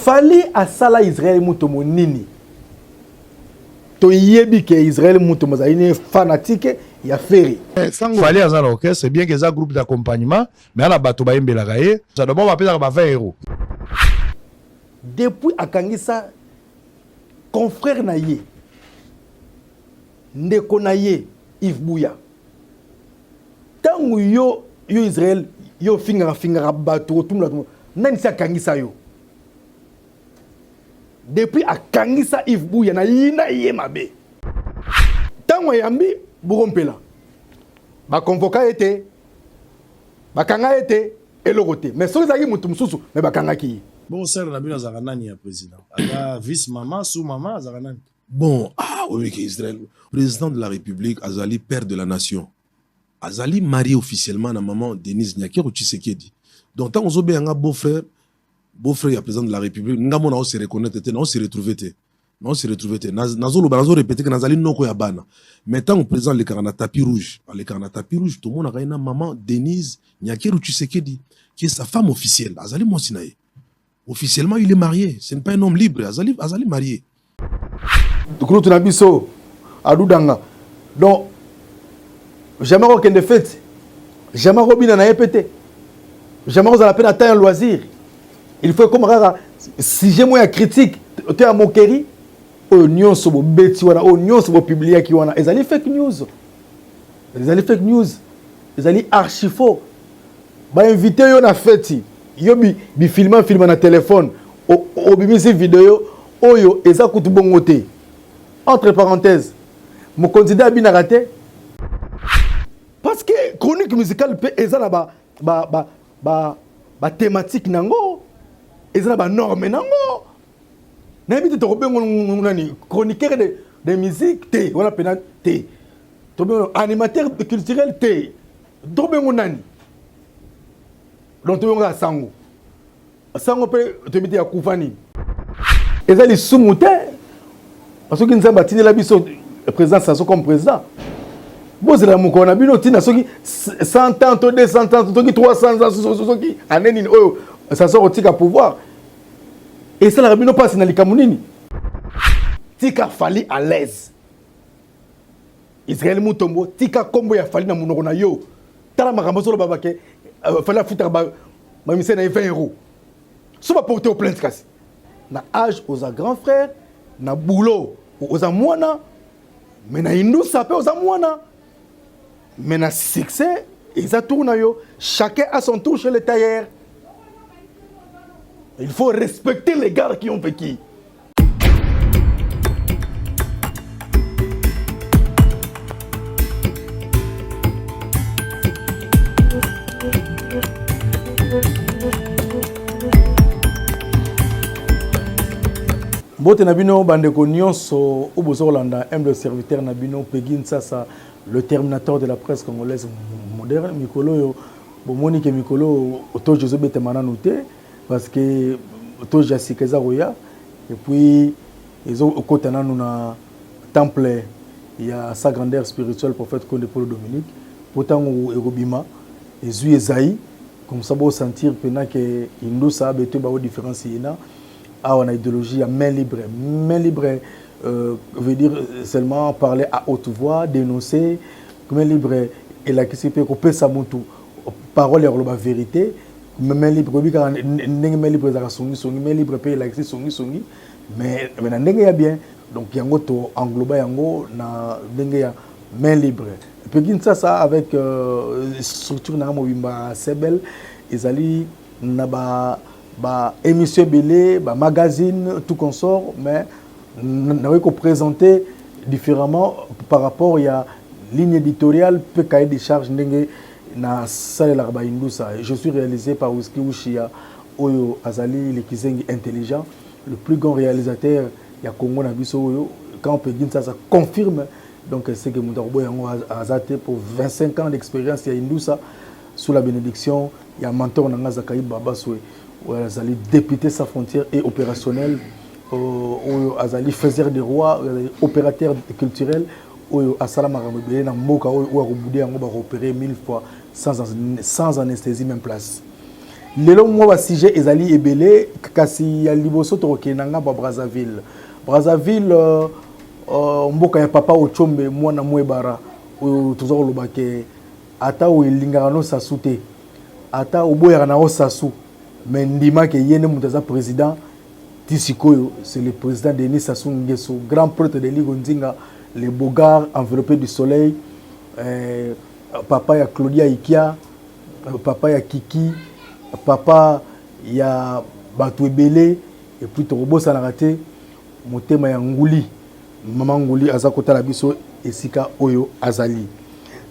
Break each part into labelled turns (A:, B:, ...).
A: fallait à sala Israël mutomo nini to yebi que Israël mutomo za une fanatique ya ferry
B: fallait à sala orchestre c'est bien que ça groupe d'accompagnement mais ala bato ba yembela gaé ça d'abord va payer ba 20 €.
A: Depuis akangisa confrère na ye ndeko na ye Yves Bouya tangu yo Israël yo finga bato tumla nani sa kangisa yo depuis akangisa Yves Bouya na yina ye mabe tango yambi burompela ba convoca été ba kanga été elokote mais so zaki mutu mususu mais ba kanga ki
B: Bon sœur na bino za nani ya président ala vice maman sous maman za nani.
C: Bon, oui, Israël, président de la République, Azali, père de la nation. Azali marié officiellement à maman Denise Nyakero Tshisekedi. Donc, tant qu'on a un beau-frère, il y a président de la République, nous avons se reconnaître, nous avons se retrouver. Nous avons se retrouver. Nous avons répété que nous avons dit que mais tant qu'on présente les carnats tapis rouge, tout le monde a une maman Denise Nyakero Tshisekedi, qui est sa femme officielle. Azali Monsinaï. Officiellement, il est marié. Ce n'est pas un homme libre. Azali marié.
A: Donc nous avons biso adudanga donc jamais aucun de fait jamais robina na épété jamais on a la peine à un loisir il faut comme rara si j'ai moi critique tu as moquerie oignon sur beti wana oignon sur publier qui wana ezali fake news ezali archi faux ba invité yo na fête yo bi filmer na téléphone o bimisi vidéo oyo eza kutu bongote. Entre parenthèses, mon candidat a bien raté. Parce que chronique musicale est là thématique nango, est là norme nango. N'habite te robin chroniqueur de musique te, voilà pénal te. Animateur culturel te. Robin nani. Donc tu as sango. Sango peut te mettre à Koufani. Et ça les sous-moutés. Parce que nous avons bâti la biso président Sassou comme président. Bon, c'est la mouko on a bien noté 100 ans, 200 ans, 300 ans, qui année ça sort au tika pouvoir. Et ça la bien passe dans les Camerounini. Tika fali à l'aise. Israël Mutombo, tika kombo ya fali na munoko na yo. Tala makambo solo babake fali futa ba mise na 20 €. So va porter au plainte kasi. Na âge aux grands frères na boulot aux amwana mais na hindu ça peut aux amwana mais na succès ils tourne yo chacun a son tour chez le tailleur. Il faut respecter les gars qui ont vécu. Bote nabino bandeko nyonso obozo Rolanda aime le serviteur nabino Pegin Sasa le terminateur de la presse congolaise moderne mikolo yo bomoni ke mikolo to José Betemana noté parce que to Jasikeza Roya et puis ils ont kotana na temple il y a sa grandeur spirituelle prophète Konde Paul Dominique pourtant erobima ezui ezai comme ça beau sentir pena que indo sa beto ba différencier na. On a idéologie à main libre. Main libre veut dire seulement parler à haute voix, dénoncer. Main libre et la question peut couper sa moutou. Parole et la vérité. Main libre, main libre main libre paye la question mais maintenant il y a bien donc il y a un engloba yango na main libre. Puis ça avec structure na mobimba sebel ezali na ba émission belé, ba magazine, tout consort, mais nous avons présenté différemment par rapport à la ligne éditoriale, peut cahier des charges na salle la Indousa. Je suis réalisé par Whisky Ushia, Oyo Azali, le Kizengi intelligent, le plus grand réalisateur ya Congo Nabiso Oyo. Quand on peut dire ça, ça confirme. Donc c'est que Moudarbo Yango Azate pour 25 ans d'expérience à Indousa, sous la bénédiction, il y a un mentor Nanga Zakaï Babasoué. Azali député sa frontière et opérationnel, Azali faiseur des rois, opérateur culturel, Asalama Ramobé, na Moka, ou Aroboudé, on va opérer 1000 fois sans anesthésie même place. lelo mo ba sujet ezali ebele kasi ya liboso to kenanga ba Brazzaville. Brazzaville mboka ya papa Ochombe mwana mwebara oyo toza koloba ke ata o elingaka no sasu te ata oboyaka na o sasu mais ndima ke yene mutaza président tisikoyo c'est le président Denis Sassou Nguesso, grand prêtre de Ligue Ondinga, le Bogar enveloppé du soleil, papa ya Claudia Ikia, papa ya Kiki, papa ya Batouebele, et puis Torobo Sanarate, motema ya Nguli, maman Nguli azakota la biso esika oyo azali.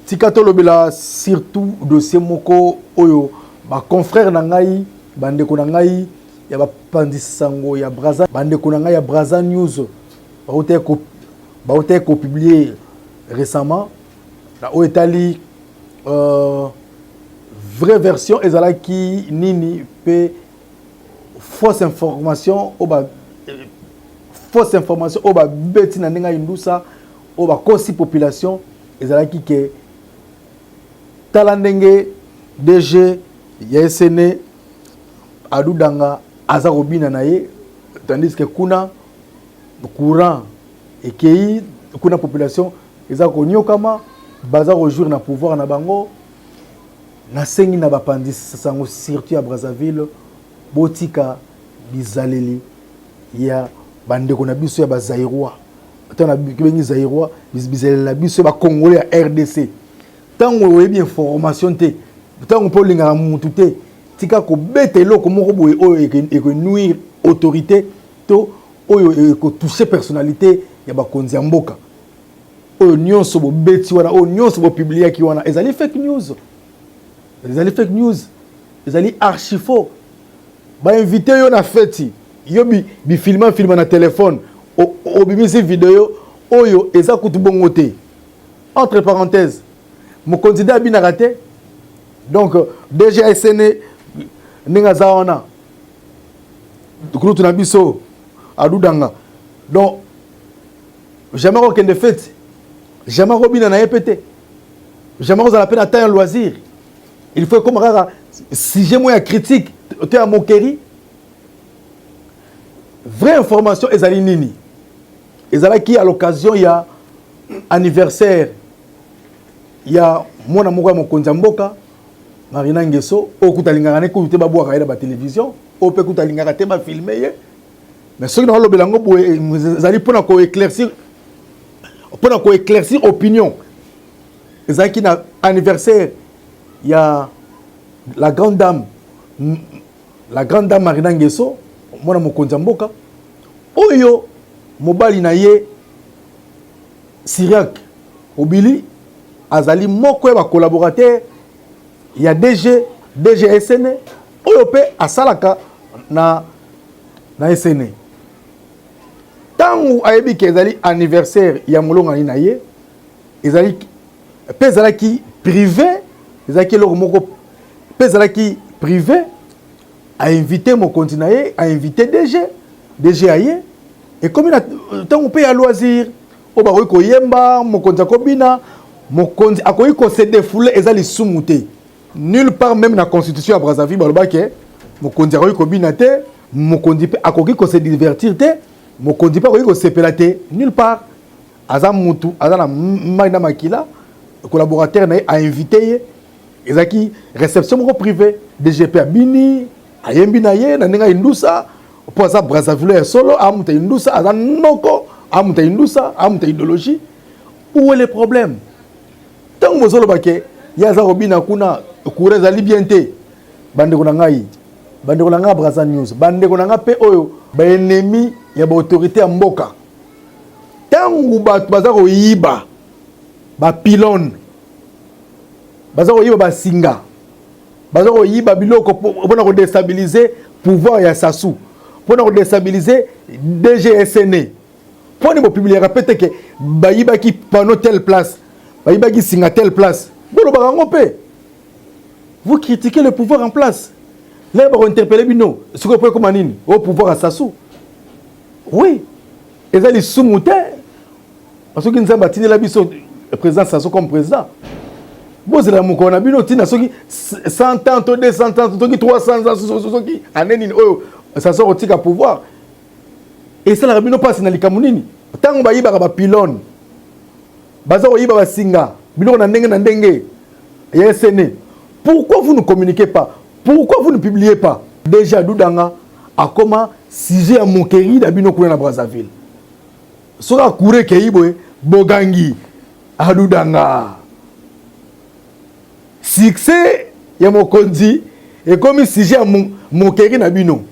A: Tika tolobela surtout dossier moko oyo ba confrère na ngai, bande ko na ngai ya ba pandisango ya Brazza, bande ko na ngai ya Brazza News, ba ote ko publier récemment la o etali vraie version ezalaki nini pe fausse information oba beti na ndenge indusa oba kosi population ezalaki ke tala ndenge DG ya SN adudanga aza robina na ye, tandis que kuna courant ekei kuna population eza konyokama baza rejoindre na pouvoir na bango na sengi na bapandisi sango surtout ya Brazzaville botika bizaleli ya bandeko na biso ya bazairwa tana bengi zairwa bizaleli na biso ya bakongolais ya RDC tango oyebi information te tango po linga mutu te tika ko betelo ko moko boye oyo eko nuire autorité to oyo eko toucher personnalité ya bakonzi ya mboka oyo nyonso bo beti wana oyo nyonso bo publier ki wana ezali fake news, ezali archi faux. Ba invité yo na fête yo bi filma na téléphone o bimisi vidéo oyo eza kutu bongo te. Entre parenthèses, mon candidat bina raté. Donc déjà SN ninga zaona kutu na biso adudanga. Donc jamais aucun de fête, jamais robina na épété, jamais aux appels à taille loisir. Il faut comme rara si j'ai moi critique tu à moquerie. Vraie information ezali nini ezala qui à l'occasion il y a anniversaire il y a mwana moko ya mokonzi mboka Marina Nguesso okutalingaka ne ko te ba bwa ka ba télévision o pe kutalingaka te ba filmer ye mais ceux qui n'ont pas l'obélango boye ezali pona ko éclaircir opinion ezali qui na anniversaire il y a la grande dame Marina Nguesso mwana mokonzi mboka oyo mobali na ye Syriac Obili azali moko ya ba collaborateur ya DG SN oyo pe asalaka na SN tangu ayebi ke ezali anniversaire ya molonga na ye ezali pe ezalaki privé ezalaki loko moko pe ezalaki privé a invité mon continent, a invité DG aye et comme il a tant on peut à loisir au baroui ko yemba mon konza kobina mon konzi akoyi ko se défouler ezali sumuté nulle part même na constitution à Brazzaville baloba ke mon konzi akoyi ko bina te mon konzi akoyi ko se divertir te mon konzi pa akoyi ko se pelater nulle part azam mutu azana magna makila collaborateur na a invité ezaki réception moko privé DGP abini ayembi na ye na ninga indusa po za Brazzaville solo amuta indusa aza noko amuta indusa amuta idéologie. Où est le problème? Tant que zolo bake ya za robina kuna kureza libiente bande ko ngai Brazza News bande ko nga pe oyo ba ennemi ya ba autorité ya mboka tangu baza ko yiba ba pylone baza ko yiba ba singa baza ko yiba biloko pona ko déstabiliser pouvoir ya Sassou pona ko déstabiliser DGSN pona ko publier répéter que ba yiba ki panneau telle place ba yiba ki singa telle place bolo ba ngopé. Vous critiquez le pouvoir en place. Là ba interpeller bino ce que peut comme nini au pouvoir à Sassou. Oui, ezali sumuté parce que nous avons bâti la biso président Sassou comme président. Bozé la mokona bino tina soki 100 ans, 200 ans, 300 ans, soki aneni oyo ça sort au tika pouvoir. Et ça la bino passe na likamunini. Tango ba yiba ba pylone. Baza ko yiba ba singa. Bino na ndenge. YSN. Pourquoi vous ne communiquez pas? Pourquoi vous ne publiez pas? Déjà Doudanga a comment sujet à moquerie d'abino kuna na Brazzaville. Sora kure keiboe bogangi a Doudanga. Succès ya mokonzi et comme sujet à moquerie na bino.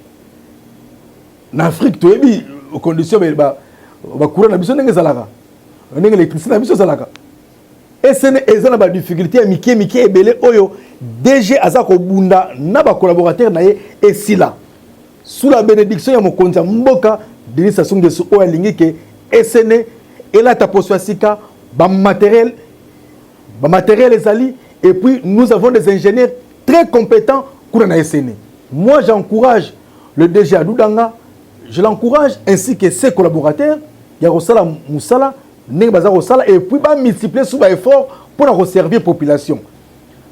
A: En Afrique to ebi condition ba kura na biso ndenge zalaka. Ndenge l'électricité na biso zalaka. Et ce n'est pas une difficulté à Mickey Ebele Oyo. DG Azako Bunda, n'a pas collaborateur et si là. Sous la bénédiction, il y a mon compte Mboka, Denis Sassou Nguesso Oalingi, que SN, et là, ta poswasika, matériel les alliés, et puis nous avons des ingénieurs très compétents pour la SN. Moi, j'encourage le DG Adoudanga, je l'encourage ainsi que ses collaborateurs, il y a Rossala Moussala, et puis multiplier sous effort pour servir la population.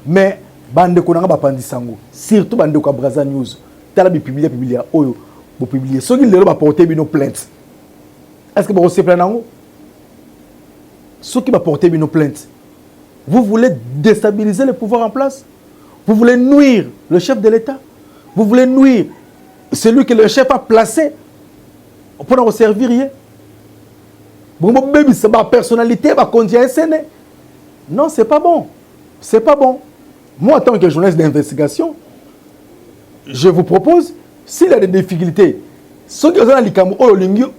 A: Mais bande konanga ba pandisango, surtout bande ko Brazza News, tala bi publier oyo, bo publier. Ceux qui le ba porter bino plainte. Est-ce que vous recevez plainte? Ceux qui va porter bino plainte. Vous voulez déstabiliser le pouvoir en place? Vous voulez nuire le chef de l'État? Vous voulez nuire celui que le chef a placé pour nous servir? Ma personnalité va conduire à SN. Non, c'est pas bon. C'est pas bon. Moi, en tant que journaliste d'investigation, je vous propose, s'il y a des difficultés, ceux qui ont les caméras,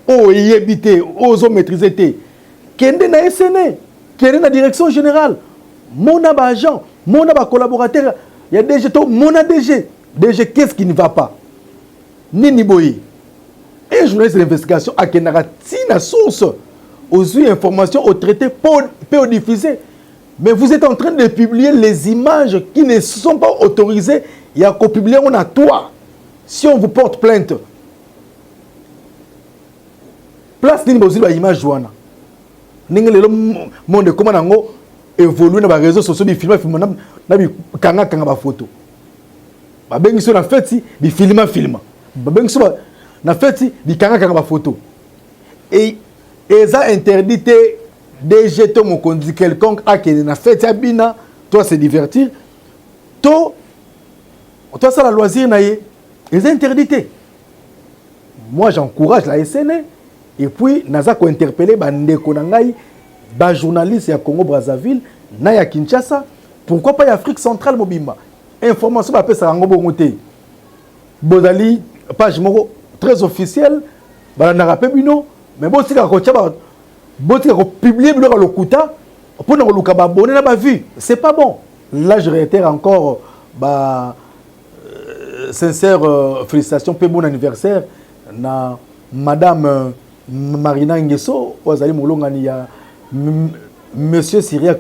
A: qui ont maîtrisé, qui sont dans la SN, qui sont dans la direction générale, mon agent, mon collaborateur, il y a DG, mon DG. DG, qu'est-ce qui ne va pas? Nini Boyi. Et journaliste d'investigation, à Kenara, Tina source. Aux informations, au traité, peu diffusées. Mais vous êtes en train de publier les images qui ne sont pas autorisées. Il y a qu'au publier, on a toi. Si on vous porte plainte, place d'une image joana. Le monde comment évolue dans les réseaux sociaux, des films, des photos. Ben sur la fête, des films. Ben sur la fête, des photos. Et ils ont interdit de jeter mon conduit quelconque à qui n'a fait abina, toi c'est divertir. Toi ça la loisir naïe. Ils ont interdit. Moi j'encourage la SN et puis naza ko interpeller bande konangai ba journaliste ya Congo Brazzaville na ya Kinshasa, pourquoi pas Afrique centrale mobimba. Information ba pesa ngo bongote. Bodali page moko très officielle ba na rappel bino. Mais bon, si vous publiez le lokuta, pour nous abonner n'a pas vu. C'est pas bon. Là, je réitère encore sincère félicitations pour bon anniversaire na Madame Marina Nguesso, Wazali Moulongani ya Monsieur Syriac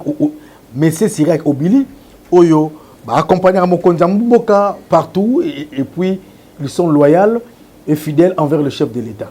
A: Obili, Oyo, accompagné à Mokonza Mboka partout et puis ils sont loyaux et fidèles envers le chef de l'État.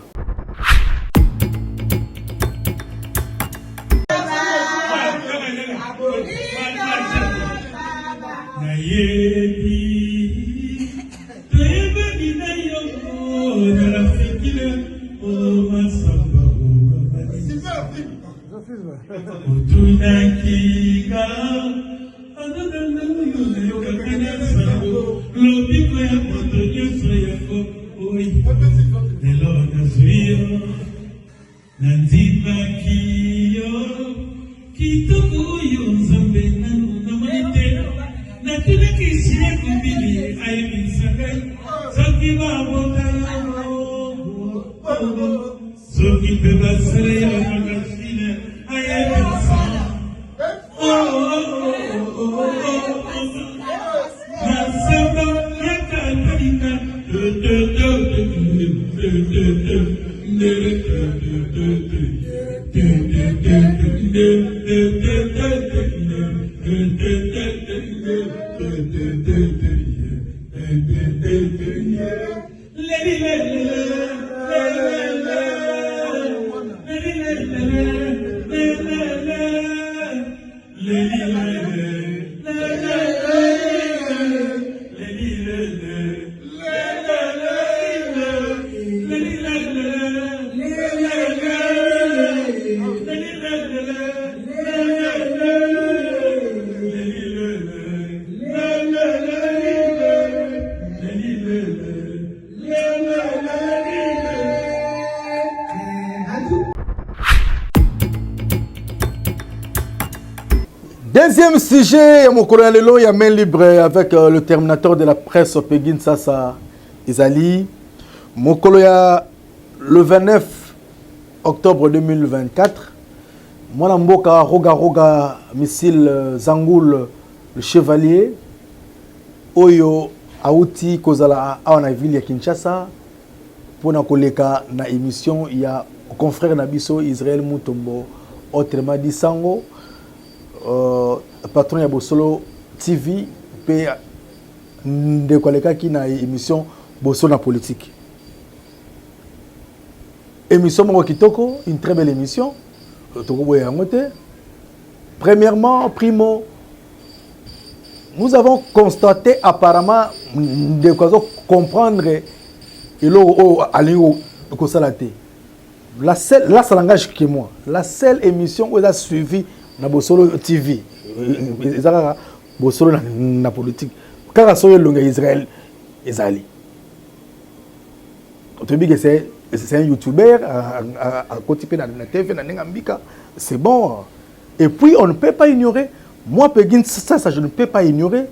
A: Deuxième sujet, mon colonel Lelo, il y a main libre avec le terminateur de la presse, Pegin Sasa Izali. Mon colonel, le 29 octobre 2024, moi, Mboka, Roga, missile Zangoul, le chevalier, Oyo, Aouti, Kozala, Awana ville ya Kinshasa, pour na koleka na émission, il y a confrère Nabiso, Israël Moutombo, autrement dit Sango. Patron ya Bosolo TV pe de koleka ki na émission Bosolo na politique. Émission moko kitoko, une très belle émission. Premièrement, primo, nous avons constaté apparemment de quoi comprendre et l'eau aller au Kosalate. La seule, là ça l'engage que moi. La seule émission où elle a suivi na Bosolo TV, ezaka Bosolo na politique. Car soye longa Israël ezali. On te dit que c'est un youtubeur à côté de la TV na Nengambika, c'est bon. Et puis on ne peut pas ignorer, moi Pegin ça je ne peux pas ignorer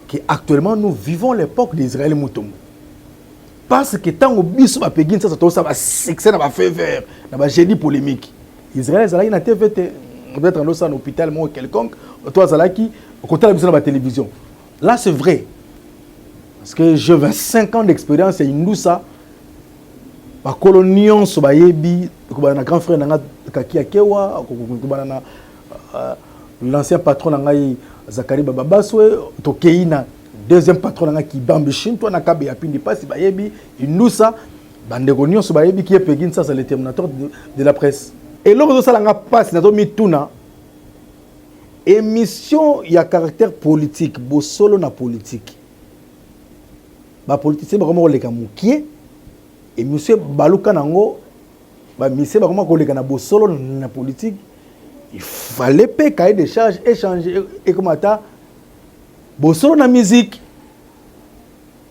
A: qu'actuellement nous vivons l'époque d'Israël Moutombo. Parce que tant au biso ba Pegin ça va succès na ba faveur, na ba génie polémique. Israël ezali na TV peut-être dans un hôpital ou quelconque, toi Zalaki, au côté de la télévision. Là, c'est vrai. Parce que j'ai 25 ans d'expérience et nous ça. Ma colonion, Sobayebi, mon grand frère Nanga Kakia Kewa, l'ancien patron Nanga Zakari Bababaswe, Tokeina, deuxième patron Nanga Kibambishin, toi Nakabe Yapindi Passi Bayebi, nous ça, Bandegonion Sobayebi qui est Pegin, ça c'est le terminateur de la presse. Et lors de ça, on a passé dans une émission, il y a caractère politique, Bosolo na politique. La politique, c'est vraiment le cas moukié. Et monsieur Balouka Nango, monsieur vraiment le cas na Bosolo na politique. Il fallait payer cahier des charges, échanger, et comme ça, Bosolo na musique.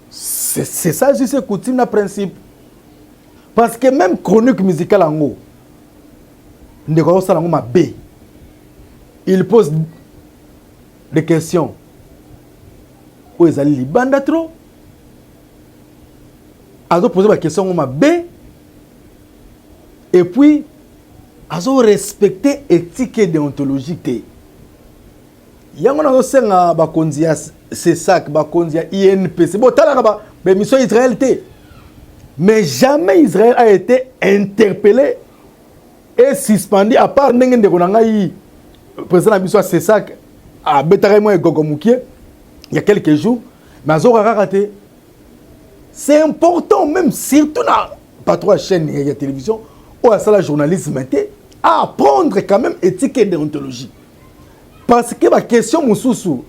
A: C'est ça, c'est coutume na principe. Parce que même chronique musicale en haut, il pose des questions. Où est allé Libanda trop? Azo pose la question au B. Et puis, azo respecter éthique et déontologie. Il y a un autre bakonzi c'est ça bakonzi INP. C'est bon, talaka ba mission Israël té. Mais jamais Israël a été interpellé et suspendu à part Nengen de Konangaï, président Abissoa Cessac, à Betaremo et Gogomoukié, il y a quelques jours, mais Azora raté. C'est important, même surtout dans pas trois chaînes et la télévision, ou à ça la journalisme, à apprendre quand même éthique et déontologie. Parce que la question Moussoussou,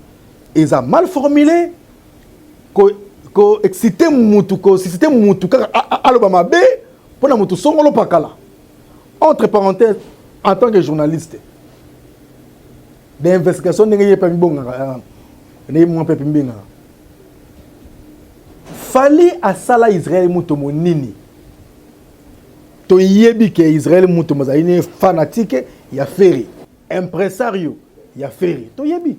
A: ils ont mal formulé, que excité Moutou, que excité Moutou, à l'Obama B, pour la Moutou Songolo Pakala. Entre parenthèses, en tant que journaliste, d'investigation, fallait à Sala Israël Moutomo Nini. To yebi que Israël Moutomo est fanatique, il y a ferry. Impresario, il y a ferry. To yebi,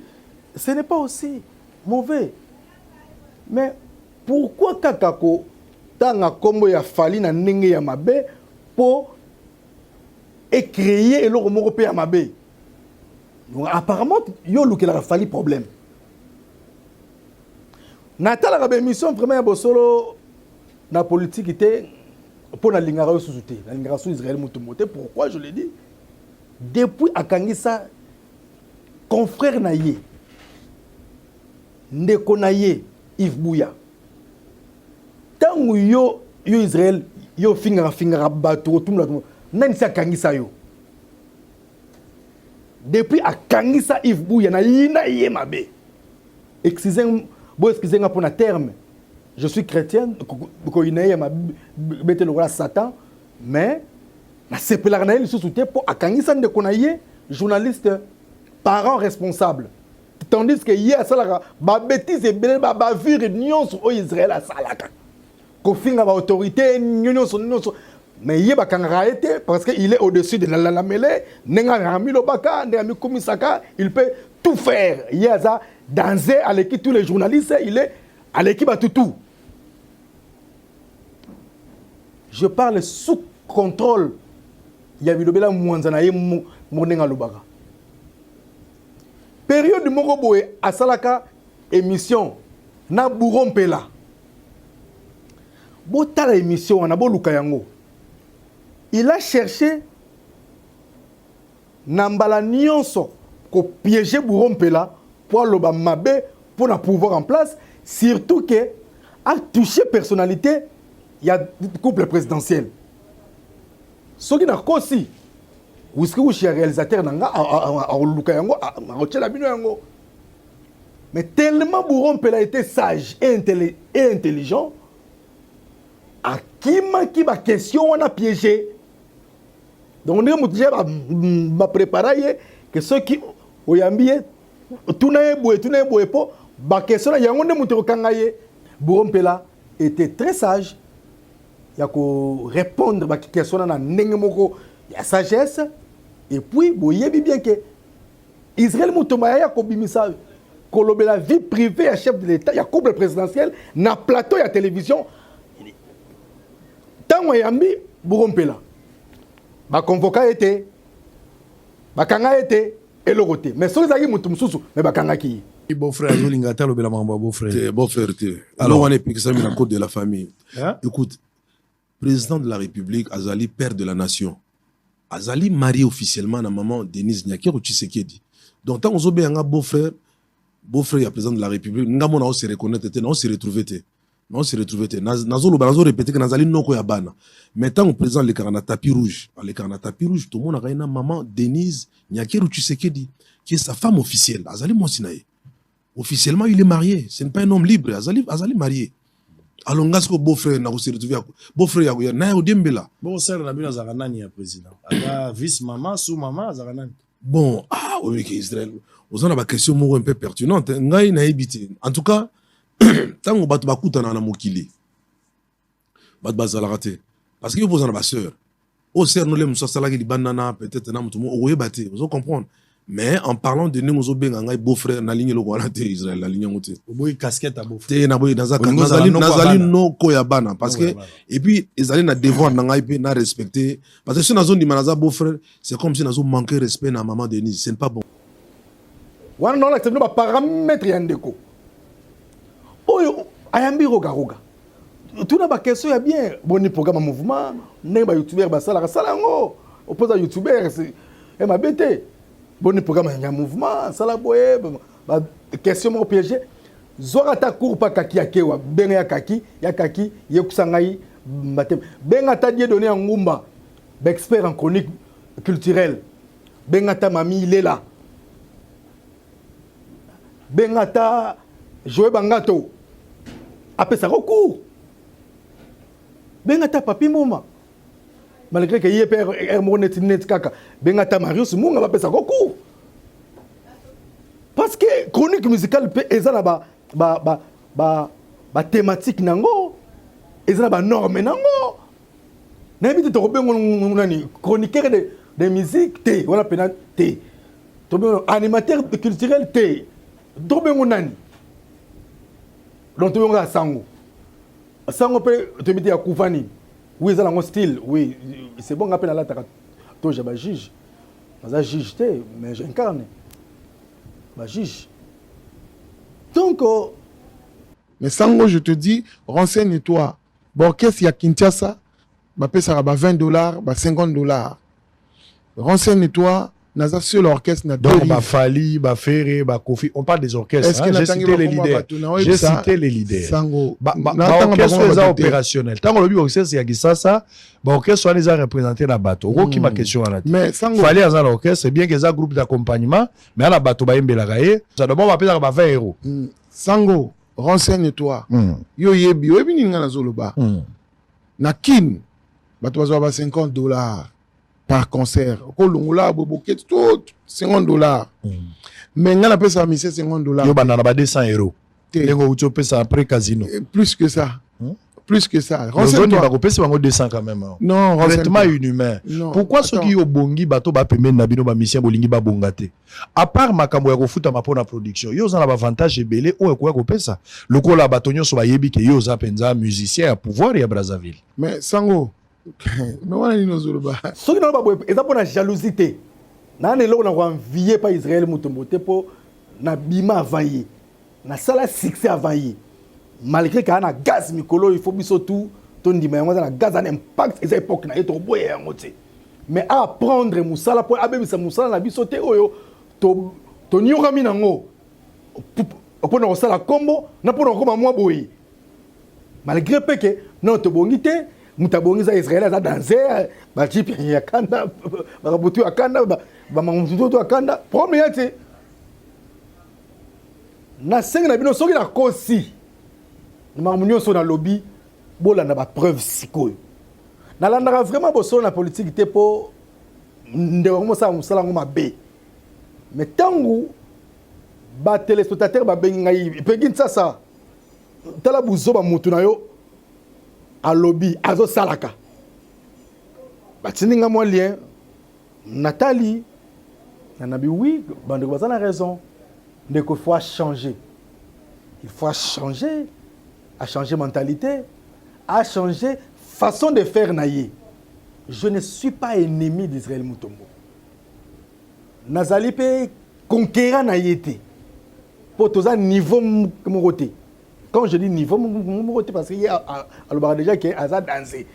A: ce n'est pas aussi mauvais. Mais pourquoi Kakako, tanga kombo ya fali na nenge ya mabe pour et créer le mot européen à Mabé. Donc apparemment, il y a fallu problème. Natal a mission vraiment Bosolo na politique était pour la lingara sous-souté, la lingara sous Israël Moutomote. Pourquoi je l'ai dit? Depuis Akangisa, confrère Naye, Ndeko Naye, Yves Bouya. Tant où yo Israël, yo fingra bateau, tout le monde. Nansi Akangisa yo. Depuis Akangisa Yves Bouya na yina yemabe. Excusez-moi pour un terme. Je suis chrétien, ko ina yema bete le roi Satan, mais na sepelaka na ye lisusu te mpo akangisa ndeko na ye journaliste parent responsable tandis que ye asalaka babétise ebele bavire nyonso oyo Israël asalaka kofinga baautorité nyonso mais ye bakangaka ye te parce que il est au-dessus de la mêlée ndenge amilobaka ndenge amikomisaka il peut tout faire ye aza danger aleki tous les journalistes il est aleki batutu. Je parle sous contrôle. Il y a bilobela mwanzana ye monenga lobaka. Période moko boye asalaka émission na burompela. Botala émission na boluka yango. Il a cherché nambala nyonso ko piéger burompela pour loba mabe pour na pouvoir en place, surtout que a touché personnalité. Il y a couple présidentiel. Ce qui n'a qu'à aussi, où est-ce que vous êtes réalisateur mais tellement Bourron Pela était sage et intelligent, à qui m'a question on a piégé. Donc on a préparé que ceux qui ont yambié tout n'a pas po ba question ya on ne kangaye Bourron Pela était très sage. Il y a que répondre à la question de la sagesse. Et puis, vous voyez bien que Israël Moutoumaya a la vie privée à chef de l'État, il y a couple présidentiel, na plateau, il y a télévision. Tant qu'il y a mis, Bourrompela. Ma convoca était, ma kanga était, et le côté. Mais ceux qui ont mis mais ma kanga qui
B: beau-frère, Zolingata, le beau-frère.
C: Beau-frère, alors on est piqué ça, mais la côte de la famille. Écoute. Président de la République, Azali, père de la nation. Azali marié officiellement à maman Denise Nyakero Tshisekedi. Donc, tant qu'on a un beau-frère, il y a président de la République, nous avons se reconnaître, nous avons se retrouver. Nous avons se retrouver. Nous avons répété que Nazali non ko yabana. Maintenant, on présente le carana tapis rouge. Le carana tapis rouge, tout le monde a une maman Denise Nyakero Tshisekedi, qui est sa femme officielle. Azali Monsinaye. Officiellement, il est marié. Ce n'est pas un homme libre. Azali marié. Alors, ngasko beau-frère na se retrouver beau-frère ya na odembela
B: beau-frère na bino za nani ya président ala vice maman sous maman za nani
C: bon oui que Israël on a ba question moko un peu pertinente ngai na ebité en tout cas tango batu bakutana na mokili batu bazalaka te parce que vous en avez ba sœur au sœur no le musa salaki libandana peut-être na mutumo oyeba te vous comprendre. Mais en parlant de nous, nous beau-frère, na ligne le Israël, la ligne ngote.
B: Boy casquette à beau-frère.
C: Te na boy nazali no koyabana parce que et puis ils allaient na devoir na pe na respecter parce que si na zone di manaza beau-frère, c'est comme si na zo manquer respect na maman Denise, c'est pas bon.
A: Wana non accepter ba paramètre yandeko. Oyo ayambi roga. Tout na ba question ya bien boni programme mouvement, ne ba youtubeur ba sala ngo. Oppose à youtubeur c'est ma bête. Bon programme il y a mouvement ça la boye question mon piégé zorata cour pas kaki akewa benga ya kaki yekusangai batem benga ta die donné en ngumba expert en chronique culturelle benga ta mami il est là benga ta jouer bangato après ça recours benga ta papi moma malgré que hier père net kaka bengata Marius Munga va pesa recours parce que chronique musicale pe ezala ba thématique nango ezala ba norme nango na habite to bengo nani chroniqueur de musique te wala pena te to bengo animateur culturel te to bengo nani donc to bengo sango pe to bite ya kufani. Oui, ça a un style, oui. C'est bon, on appelle la tata. Toi, j'ai un juge. Je juge, mais j'incarne. Je juge. Donc.
D: Mais Sango, je te dis, renseigne-toi. Bon, qu'est-ce qu'il y a Kinshasa? Ça va $20, $50. Renseigne-toi. Naza sur l'orchestre na
B: donc Fali, Ferré, Kofi, on parle des orchestres. Hein? J'ai cité les leaders. J'ai cité les leaders.
D: Sango.
B: Orchestre est opérationnel. Tant que le orchestre c'est Yagisasa, orchestre soit les représentés dans bateau. Qui ma question à la tête.
D: Mais Sango.
B: Fali à l'orchestre, c'est bien qu'ils aient un groupe d'accompagnement, mais à la bateau ba yembe la gaye, ça doit pas payer 20 €.
D: Sango, renseigne-toi. Yo yebi ni ngana zoloba. Na kin bato bazwa 50 dollars par concert kolongola boboke tout 50 dollars mais nga napesa mise 50 dollars
B: yo bana na ba 200 euros lengo uti opesa après casino
D: plus que ça plus que ça.
B: Renseigne-toi. Ba kopesa bango 200 quand même.
D: Non,
B: traitement inhumain. Pourquoi ceux qui au bongi bato ba pembe na bino ba mission bolingi ba bongate? À part makambo ya kofuta mapona production, yo za na avantage ebele o ko kopesa. Lokola batonyo so ba yebi ke yo za penza musicien à pouvoir ya Brazzaville.
D: Mais sango. Mais wana ni nozoloba.
A: Soki na ba boye, eza pona jalousie. Na ne lo na ko envier pa Israël mutombo te po na bima avaye. Na sala succès avaye. Malgré qu'il y a un gaz mikolo, il faut biso tout ton dit mais un gaz un impact ces époques na eto boye yango te. Mais à apprendre musala pour abebisa musala na biso te oyo to nyoka minango. Pour na sala combo na pour na koma mwa boye. Malgré que non to bongite mutabongi za Israël za danser ba chipi ya kanda ba butu ya kanda ba mangutu to kanda premier te. Na senga na bino soki na kosi nous sommes dans le lobby, nous avons des preuves psycho. Nous avons vraiment besoin de la politique pour nous faire. Mais tant que les téléspectateurs ils peuvent ça. Tala buzo ba mutu na yo a lobby azo salaka. Batininga mo lien Nathalie nanabi oui, bande ko a raison. Il faut changer. Il faut changer. À changer mentalité, à changer façon de faire naïe. Je ne suis pas ennemi d'Israël Mutombo. Nazali pe conquérant naïeté. Pour tous un niveau moroté. Quand je dis niveau moroté parce qu'il y a alors déjà qui est à danser.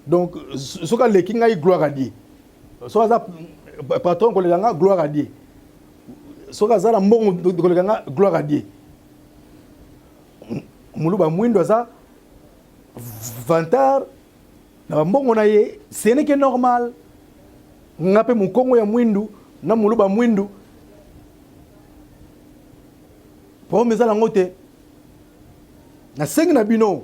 A: Donc ce que les kinga gloire à Dieu. Soit ça patron ko le gloire à Dieu. Soit ça la mbongo ko le gloire à Dieu. Muluba mwindo za vantar na mbongo na ye ce n'est que normal ngape mukongo ya mwindu na muluba mwindu po mezala ngote na sengi na bino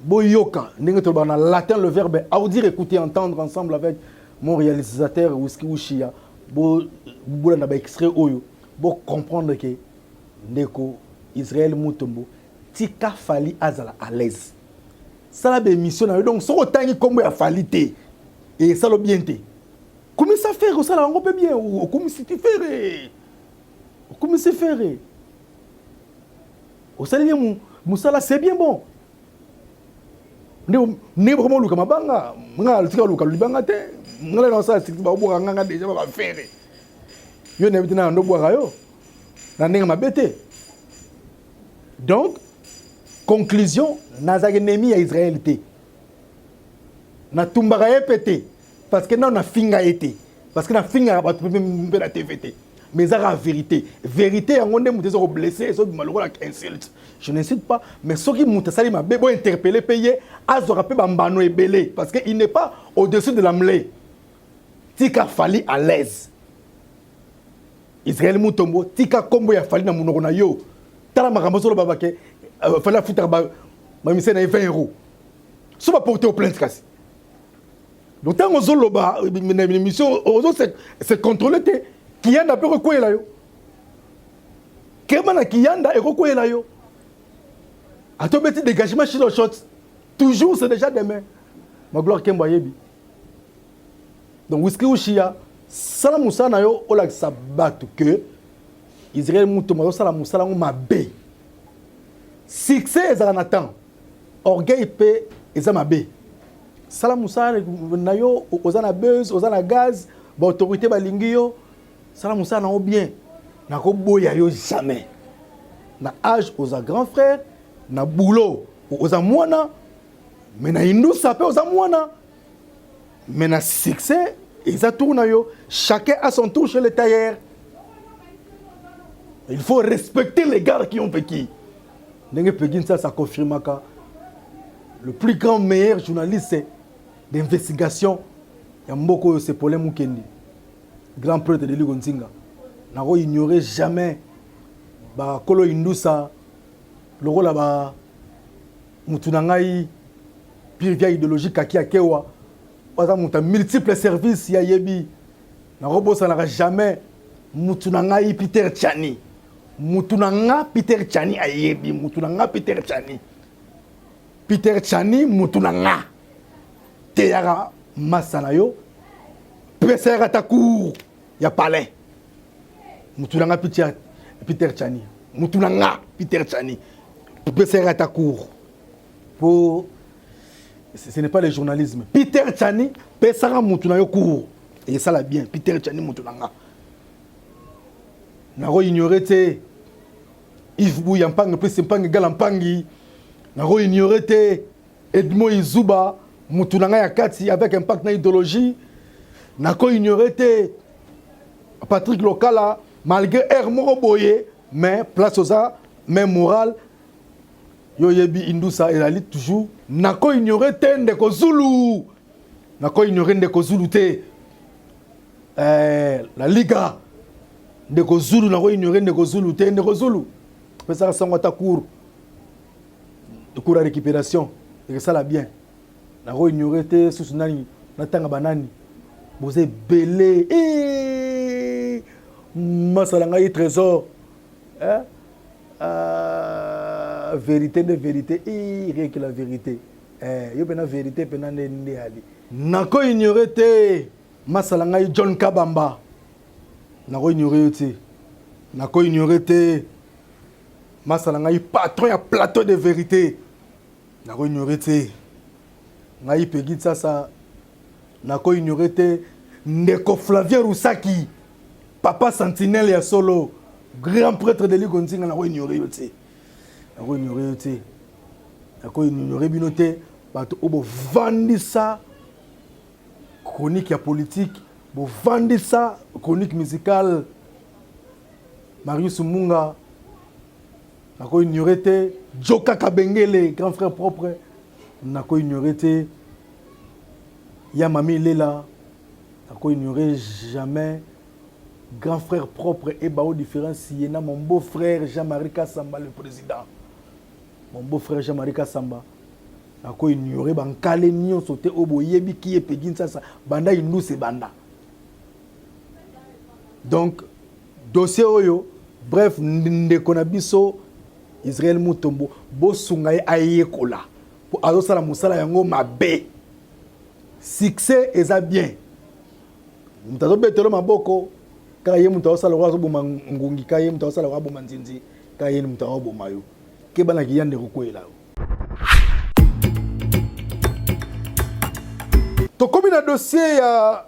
A: boyoka ndenge to bana latin le verbe audir écouter entendre ensemble avec mon réalisateur Whisky Ushia bo bula na ba extrait oyo bo comprendre que ndeko Israël Mutombo tika fali azala à l'aise. Ça la bémission donc so otangi kombo ya falite et ça lo bien té. Comment ça faire ça la on peut bien ou comment c'est faire? Comment c'est faire? Au salé bien musala c'est bien bon. Ne vraiment luka mabanga, nga tika luka libanga te. Ngala na ça c'est ba boka nga déjà ba faire. Yo ne bitina ndo boka yo. Na nenga mabete. Donc conclusion, nazaki ennemi à Israël té. Na tumbaka epete parce que na finga été parce que na finga ba pe la TVT. Mais ça la vérité. Vérité en onde mutezo ko blessé so maloko la insulte. Je n'incite pas mais ceux qui mutasali ma bebo interpeller payer azora pe bambano ebelé parce que il n'est pas au-dessus de la mêlée. Tika fali à l'aise. Israël Mutombo tika kombo ya fali na munoko na yo. Tala makambo solo babake fallait foutre ma mission à 20 euros. Ça va porter au plainte casse. Donc tant qu'on loba une mission c'est contrôler qui y a un peu recoyer là yo. Comment qui y a un recoyer là yo. À ton petit dégagement chez le shot toujours c'est déjà demain. Ma gloire Kemba yebi. Donc Whisky Ushia sala musana yo ola sabatu que Israël Mutombo sala musala mabe. Succès est en attend. Orgueil paix est en bé. Salamoussa nayo ozana buzz, ozana gaz, ba autorité ba lingio. Salamoussa na bien. Na ko boya yo jamais. Na âge aux grands frères, na boulot aux amwana, mais na hindu sapé aux amwana. Mais na succès, ils a tourné yo. Chacun a son tour chez le tailleur. Il faut respecter les gars qui ont vécu. Ça confirme que le plus grand meilleur journaliste d'investigation Yamboko c'est Paulin Mukendi, grand prêtre de Ligonzinga. N'a pas ignoré jamais ba kolo indusa le rôle ba mutunangai pire vieille idéologie kaki akewa oza multiple services ya yebi na robosa na jamais mutunanga Peter Tchani mutunanga Peter Tchani ayebi mutunanga Peter Tchani mutunanga teyara masana yo pesa ta cour ya palais mutunanga Peter Tchani mutunanga Peter Tchani pesa ta cour pour ce n'est pas le journalisme. Peter Tchani pesa mutuna yo cour et ça la bien Peter Tchani mutunanga naro ignorer te Yves Bouyampangi plus Mpangi Galampangi naro ignorer te Edmond Izuba mutunanga ya kati avec impact na idéologie nako ignorer te Patrick Lokala malgré air moko boye mais place aux arts mais moral yo yebi indusa elali toujours nako ignorer te ndeko Zulu nako ignorer ndeko Zulu te la liga ndeko Zulu nako ignorer ndeko Zulu te ndeko Zulu pesa sango ta cour à récupération et ça la bien nako ignorer te sous nani natanga banani bozé belé masalanga yi trésor hein vérité de vérité rien que la vérité yo pena vérité pena ndé ali nako ignorer te masalanga yi John Kabamba nako ignorer te nako ignorer te masalanga yi patron ya plateau de vérité nako ignorer te ngai pegi ça nako ignorer te ndeko Flavien Roussaki papa sentinelle ya solo grand prêtre de l'Igonzinga nako ignorer te nako ignorer te nako ignorer binote bato obo vandisa chronique ya politique bo vandisa chronique musicale Marius Munga nako ignorer te Joka Kabengele grand frère propre nako ignorer te ya Mami Lela nako ignorer jamais grand frère propre et bao différence yena mon beau frère Jean-Marie Kassamba le président mon beau frère Jean-Marie Kassamba nako ignorer bankale nyonso te obo yebi ki epegi nsasa banda indu se banda donc dossier oyo bref ndeko na biso Israël Mutombo bosunga ye ayekola po azosala musala yango mabe succès eza bien mutazo betelo maboko kaka ye mutu azosala kwa azoboma ngungi ka ye mutu azosala kwa aboma nzinzi ka ye mutu azoboma yo ke bana ki yande kokwela tokomi na dossier ya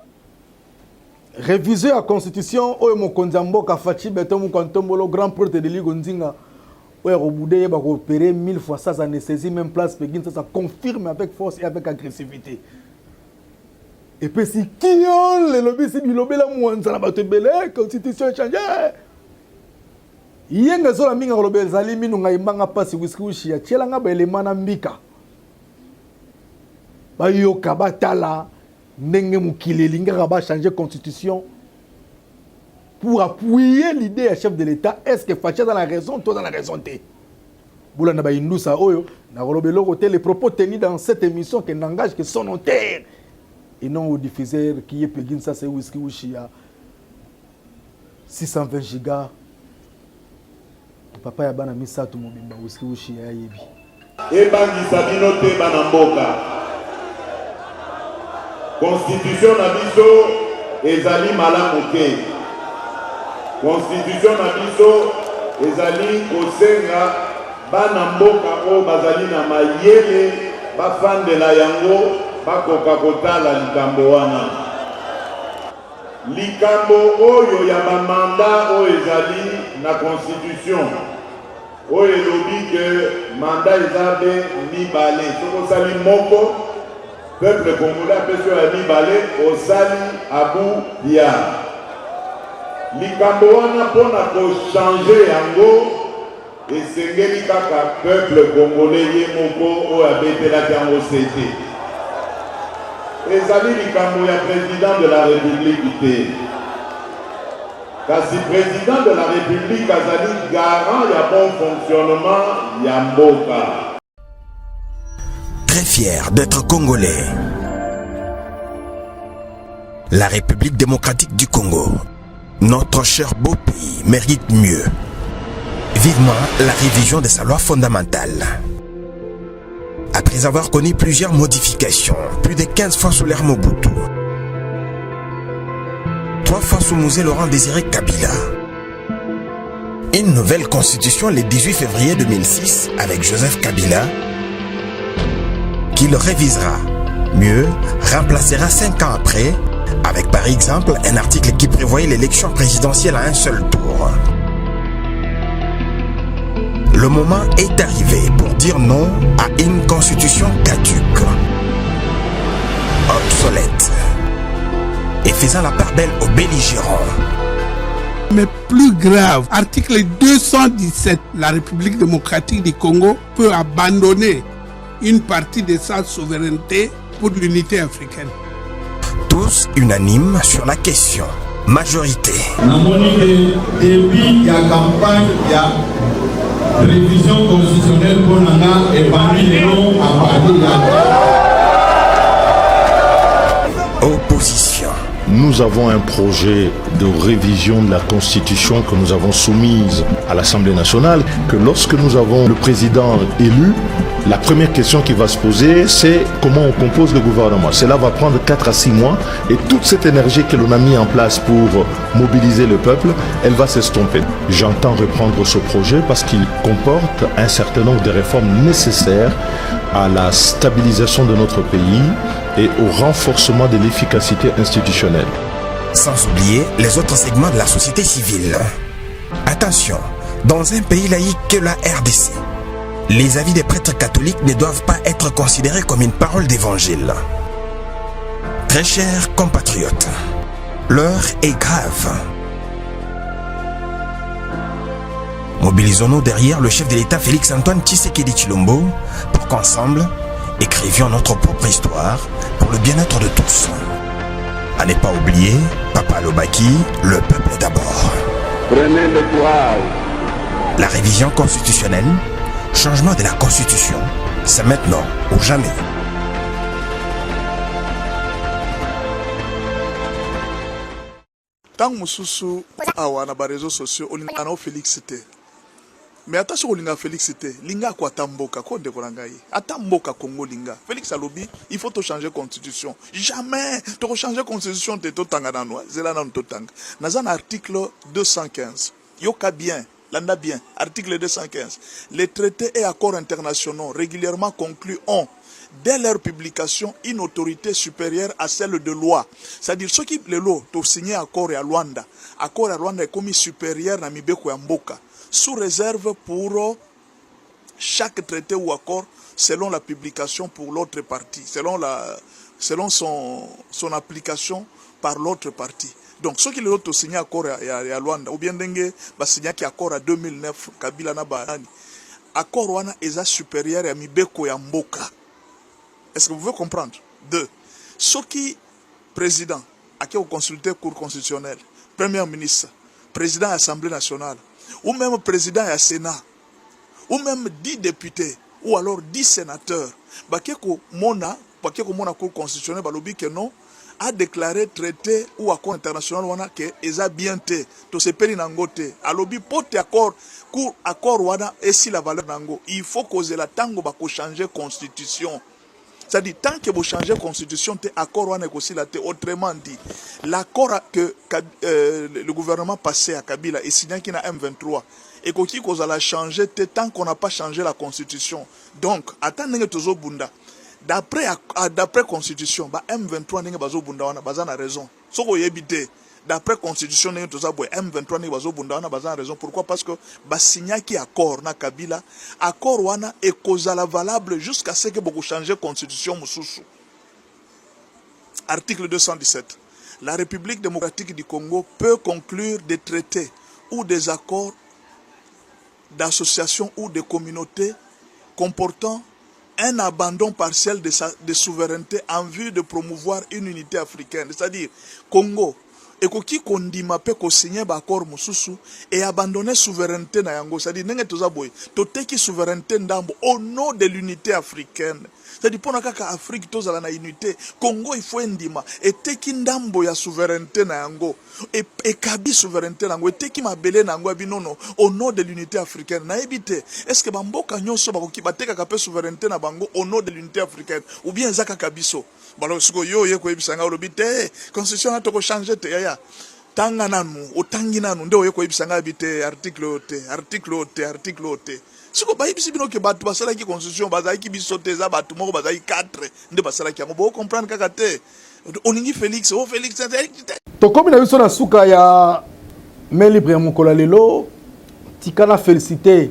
A: révision ya constitution oyo mokonzi ya mboka Fachi Beto Mukontombolo grand prêtre de l'Igonzinga oyo kobude ye bakopere 1000 fois ça anesthésie même place pegin ça confirme avec force et avec agressivité et puis si kion le lobby si bilobela mwanza na bato belé constitution changer yenga zola minga kolobela zali minu ngai manga pasi whisky ushi ya chelanga ba elements na mbika ba yoka batala ndenge mukile linga ba changer constitution pour appuyer l'idée à chef de l'État. Est-ce que Fachi dans la raison, toi dans la raison t'es Boulana ba indusa oyo na kolobelo côté les propos tenus dans cette émission qui n'engage que son notaire et non au diffuseur qui est pegin ça c'est whisky ushia 620 gigas papa ya bana misatu mobimba whisky ushia yebi
E: e bangi sabino te bana mboka constitution na biso ezali malamu te constitution na biso ezali kosenga bana mboka o bazali na mayele bafandela yango bakoka kotala likambo wana likambo oyo ya bamanda oyo ezali na constitution oyo elobi ke manda eza be mibale soki osali moko peuple congolais apesi oyo ya mibale osali abu dia likambo wana mpona kochange yango esengeli kaka peuple congolais ye moko oyo abetelaki yango sete ezali likambo ya président de la république te kasi président de la république azali garant ya bon fonctionnement ya mboka.
F: Très fier d'être congolais. La République démocratique du Congo, notre cher beau pays, mérite mieux. Vivement la révision de sa loi fondamentale. Après avoir connu plusieurs modifications, plus de 15 fois sous l'ère Mobutu, 3 fois sous Musée Laurent Désiré Kabila, une nouvelle constitution le 18 février 2006 avec Joseph Kabila, qui le révisera, mieux, remplacera 5 ans après, avec par exemple un article qui prévoyait l'élection présidentielle à un seul tour. Le moment est arrivé pour dire non à une constitution caduque, obsolète, et faisant la part belle aux belligérants.
G: Mais plus grave, article 217, la République démocratique du Congo peut abandonner une partie de sa souveraineté pour l'unité africaine.
F: Tous unanimes sur la question. Majorité.
E: Depuis la campagne, il y a révision constitutionnelle pour Nanga et parmi les noms à partir.
F: Opposition.
H: Nous avons un projet de révision de la Constitution que nous avons soumise à l'Assemblée nationale, que lorsque nous avons le président élu, la première question qui va se poser, c'est comment on compose le gouvernement. Cela va prendre 4 à 6 mois et toute cette énergie que l'on a mis en place pour mobiliser le peuple, elle va s'estomper. J'entends reprendre ce projet parce qu'il comporte un certain nombre de réformes nécessaires à la stabilisation de notre pays et au renforcement de l'efficacité institutionnelle.
F: Sans oublier les autres segments de la société civile. Attention, dans un pays laïque que la RDC, les avis des prêtres catholiques ne doivent pas être considérés comme une parole d'évangile. Très chers compatriotes, l'heure est grave. Mobilisons-nous derrière le chef de l'État Félix-Antoine Tshisekedi Tshilombo pour qu'ensemble, écrivions notre propre histoire pour le bien-être de tous. À ne pas oublier, Papa Lobaki, le peuple d'abord.
E: Prenez le courage.
F: La révision constitutionnelle, changement de la Constitution, c'est maintenant ou jamais.
I: Tant mususu awa na ba réseaux sociaux olinga na félicité. Mais attention olinga félicité, linga kwa tamboka ko ndeko na ngai. Atamboka Congo linga. Félix alobi, il faut to changer constitution. Jamais to changer constitution te to tanga na noa, zela na to tanga. Naza na article 215. Yoka bien, landa bien, article 215. Les traités et accords internationaux régulièrement conclus ont dès leur publication, une autorité supérieure à celle de loi. C'est-à-dire, ceux qui les lois, ont signé accord à Luanda est commis supérieur à Mibeko Mboka, sous réserve pour chaque traité ou accord, selon la publication pour l'autre partie, selon son application par l'autre partie. Donc, ceux qui les ont signé accord à Luanda, ou bien dengue, signé accord à 2009, Kabila na Bahani, accord wana est supérieur à Mibeko Mboka. Est-ce que vous pouvez comprendre? 2. Ceux qui, président, à qui vous consultez Cour constitutionnelle, Premier ministre, président de l'Assemblée nationale, ou même président du Sénat, ou même 10 députés, ou alors 10 sénateurs, qui mona Cour constitutionnelle, que non, a déclaré traité ou accord international wana que eza bien te, to se peri nango te, alobi pote accord, cour accord wana et si la valeur nango, il faut causer la tango ba ko changer constitution. C'est-à-dire, tant que vous changez la constitution, l'accord est aussi là. Autrement dit, l'accord que le gouvernement passé à Kabila et signé qui a M23, et qu'on a changé tant qu'on n'a pas changé la constitution. Donc, attendez que vous bunda. D'après la constitution, M23 n'est pas bunda, on a raison. Ce qu'on évité. D'après la constitution, M23 n'est pas raison. Pourquoi? Parce que signé qui accord na Kabila, accord wana est causal valable jusqu'à ce que vous changez la constitution mususu. Article 217. La République démocratique du Congo peut conclure des traités ou des accords d'association ou de communauté comportant un abandon partiel de souveraineté en vue de promouvoir une unité africaine. C'est-à-dire, Congo, ekoki kondima pe ko signer ba accord mususu et abandonner souveraineté na yango. C'est-à-dire nenge toza boy toteki souveraineté ndambo au nom de l'unité africaine. C'est-à-dire pona kaka Afrique tozala na unité, Congo il faut ndima eteki ndambo ya souveraineté na yango et kabi souveraineté na yango eteki mabele na yango binono au nom de l'unité africaine. Na ebité est-ce que bamboka nyonso bakoki bateka ka pe souveraineté na bango au nom de l'unité africaine ou bien zaka kabiso balo siko yo ye ko ebisanga olobite constitution na toko changer te ya tanga nanu otangi nanu nde oye ko ebisanga habite article ote siko bayibisi bino ke batu basala ki constitution bazaki bisote za batu moko bazaki 4 nde basala ki yango comprendre kaka te oningi Félix
A: to komi na biso na suka ya main libre ya mokola lelo tikana féliciter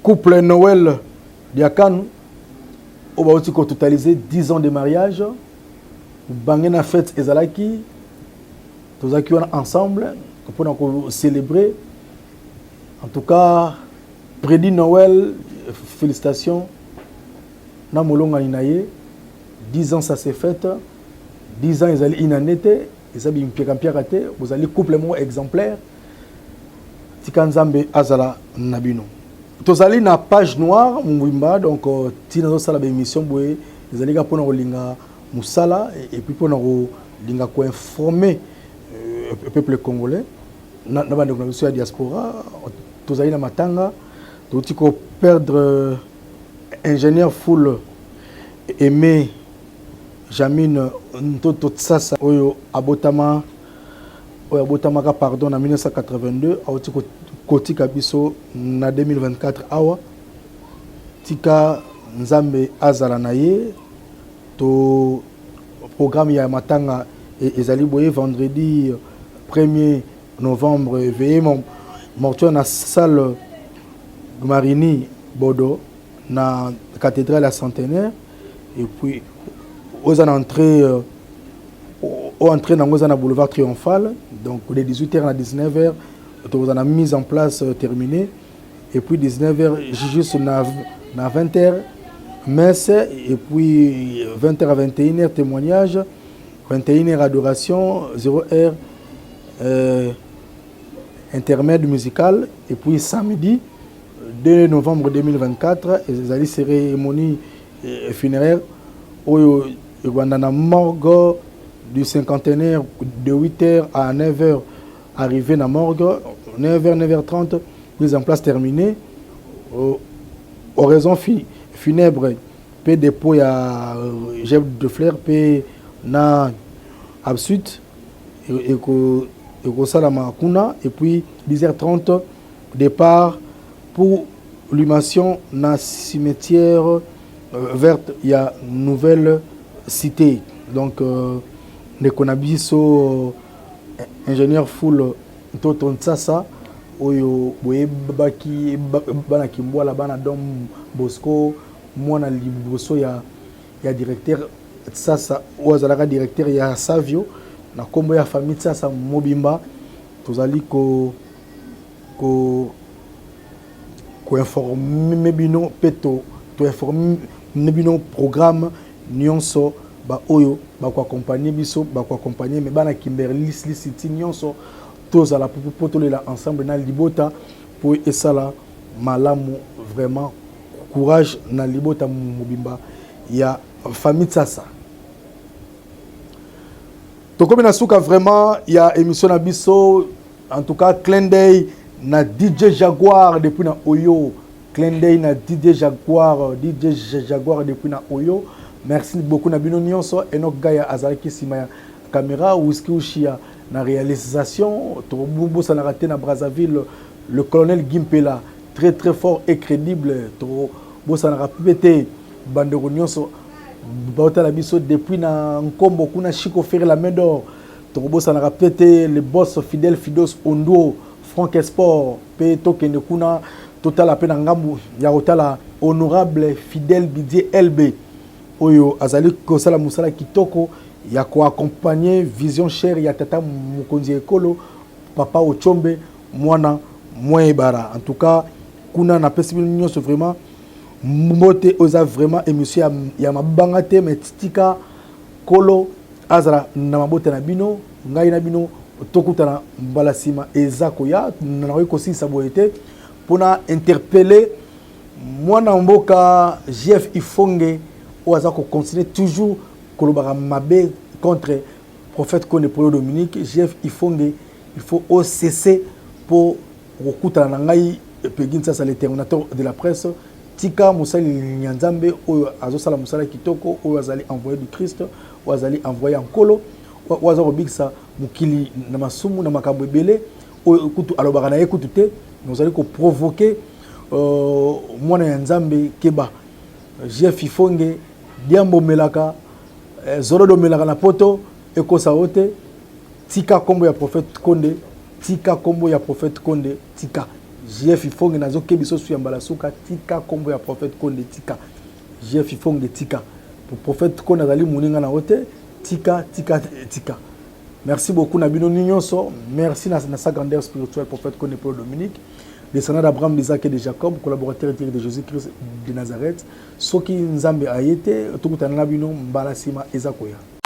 A: couple Noël Diakanu au bauti ko totaliser 10 ans de mariage bangé na fête ezalaki tozaki wana ensemble pour célébrer. En tout cas, prédit Noël, félicitations. Na molonga inaye, 10 ans ça s'est fait. 10 ans ils allaient inanete, ils avaient une pierre-pierre-rate, vous allez couple exemplaire. Tikanzambe azala nabino. Tozali na page noire mwimba donc tina zo sala ba émission boye, ils allaient pour na linga musala et puis pour na linga ko informer le peuple congolais. Na bande de la diaspora, tous na matanga, tout ko perdre ingénieur full aimé Jamine Ntoto Tsasa oyo abotama ka pardon en 1982 auti ko kotika biso na 2024 awa tika nzambe azala na ye to programme ya matanga ezali boye vendredi 1er novembre veillé mortuaire na salle Marini Bodo na cathédrale à centenaire et puis aux entrées dans boulevard Triomphal donc de 18h à 19h on a mise en place terminée et puis 19h juste na 20h messe et puis 20h à 21h témoignage 21h adoration 0h intermède musical et puis samedi 2 novembre 2024 les cérémonie funéraire au Rwanda morgue du cinquantenaire de 8h à 9h arrivé à morgue 9h 9h30 mise en place terminée oraison funèbre p dépôt à Jeff de Fleur p na absut et puis 10h30 départ pour l'humation dans le cimetière verte il y a nouvelle cité donc les konabiso ingénieur full Toto Ntsasa oyo boye baki bana kimbwala bana dom Bosco mwana liboso ya directeur Tsasa ozalaka directeur ya Savio na kombo ya famille Tsasa mobimba tozali ko informer bino peto to informer bino programme nyonso ba oyo ba ko accompagner biso ba ko accompagner me bana Kimberley City nyonso tozala pour tolela ensemble na libota pour esala malamu vraiment courage na libota mobimba ya famille Tsasa. Tokomi na suka vraiment il y a émission na biso en tout cas clin d'œil na DJ Jaguar depuis na Oyo clin d'œil na DJ Jaguar depuis na Oyo merci beaucoup na bino nyonso Enoch Gaya azalaki sima ya caméra Whisky Ushia na réalisation to bosa na raté na Brazzaville le colonel Gimpela très très fort et crédible to bosa na rapete bandeko nyonso Bauta la biso depuis na Nkombo kuna Chico faire la main d'or Tobo ça n'a pété le boss fidèle Fidos Ondo Franck Esport pe tokende kuna total appel ngambu ya otala honorable fidèle Didier LB oyo azali ko sala musala kitoko ya ko accompagner vision chère ya tata Mukonzi Ekolo papa Ochombe mwana Mwebara en tout cas kuna na pesi nyonso vraiment Mbote oza vraiment émission ya mabanga te mais tika Kolo azara na mabota na bino ngai na bino tokutana mbala sima eza koya na ko si saboete pona interpeller mwana mboka JF Ifonge ou aza ko continuer toujours kolobaka mabe contre prophète Kone Polo Dominique. JF Ifonge il faut cesser pour okutana na ngai Pegin ça le terminateur de la presse tika musali nyanzambe oyo azosala musala kitoko oyo azali envoyé du Christ ou azali envoyé en Kolo ou azali biksa mukili na masumu na makambo ebele oyo kutu alobaka na ekutu te nous allons provoquer mwana ya nzambe keba JF Ifonge diambo melaka zorodo melaka na poto ekosa ote tika kombo ya prophète Konde tika kombo ya prophète Konde tika JF Ifonge nazo kebiso su ya mbalasuka tika kombo ya prophète Konde tika JF Ifonge tika pour prophète Konde azali muninga na ote tika tika tika. Merci beaucoup Nabino Ninyonso, merci na sa grandeur spirituelle prophète Kone Polo Dominique, descendant d'Abraham, d'Isaac et de Jacob, collaborateur direct de Jésus-Christ de Nazareth. Soki Nzambe Ayete, Tukutana Nabino Mbalasima Ezakoya.